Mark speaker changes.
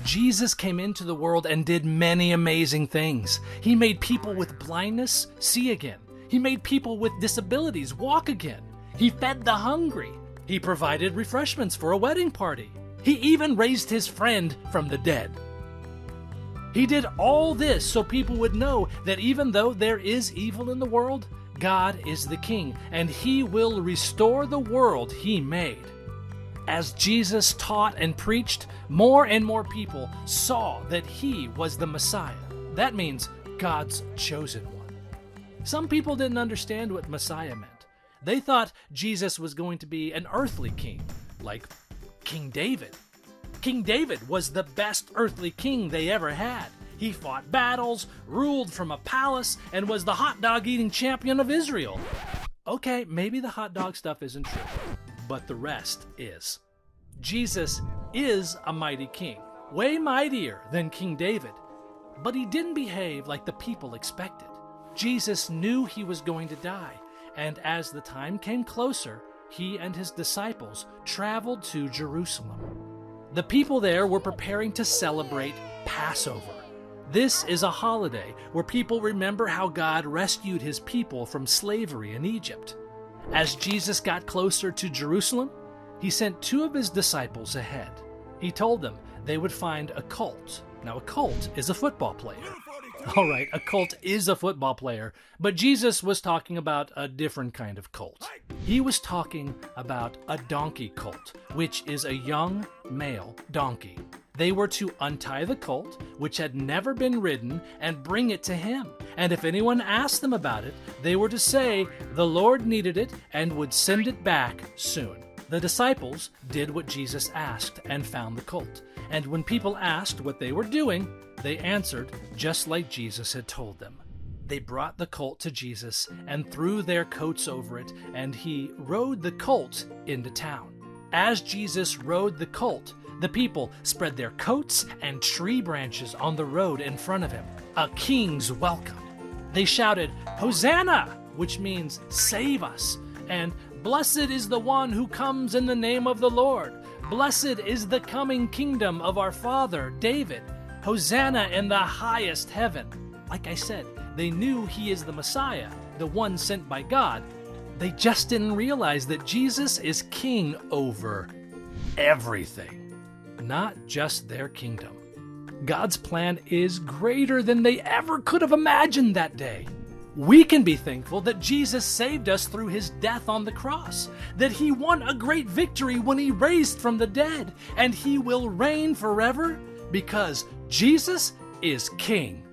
Speaker 1: Jesus came into the world and did many amazing things. He made people with blindness see again. He made people with disabilities walk again. He fed the hungry. He provided refreshments for a wedding party. He even raised his friend from the dead. He did all this so people would know that even though there is evil in the world, God is the King, and He will restore the world He made. As Jesus taught and preached, more and more people saw that He was the Messiah. That means God's chosen one. Some people didn't understand what Messiah meant. They thought Jesus was going to be an earthly king, like King David. King David was the best earthly king they ever had. He fought battles, ruled from a palace, and was the hot dog eating champion of Israel. Okay, maybe the hot dog stuff isn't true, but the rest is. Jesus is a mighty king, way mightier than King David, but he didn't behave like the people expected. Jesus knew he was going to die, and as the time came closer, he and his disciples traveled to Jerusalem. The people there were preparing to celebrate Passover. This is a holiday where people remember how God rescued his people from slavery in Egypt. As Jesus got closer to Jerusalem, he sent 2 of his disciples ahead. He told them they would find a colt. Now, a colt is a football player. All right, a colt is a football player, but Jesus was talking about a different kind of colt. He was talking about a donkey colt, which is a young male donkey. They were to untie the colt, which had never been ridden, and bring it to him. And if anyone asked them about it, they were to say the Lord needed it and would send it back soon. The disciples did what Jesus asked and found the colt. And when people asked what they were doing, they answered just like Jesus had told them. They brought the colt to Jesus and threw their coats over it, and he rode the colt into town. As Jesus rode the colt, the people spread their coats and tree branches on the road in front of him, a king's welcome. They shouted, "Hosanna!" which means save us, and "Blessed is the one who comes in the name of the Lord. Blessed is the coming kingdom of our father David. Hosanna in the highest heaven." Like I said, they knew he is the Messiah, the one sent by God. They just didn't realize that Jesus is king over everything, not just their kingdom. God's plan is greater than they ever could have imagined that day. We can be thankful that Jesus saved us through his death on the cross, that he won a great victory when he raised from the dead, and he will reign forever because Jesus is King.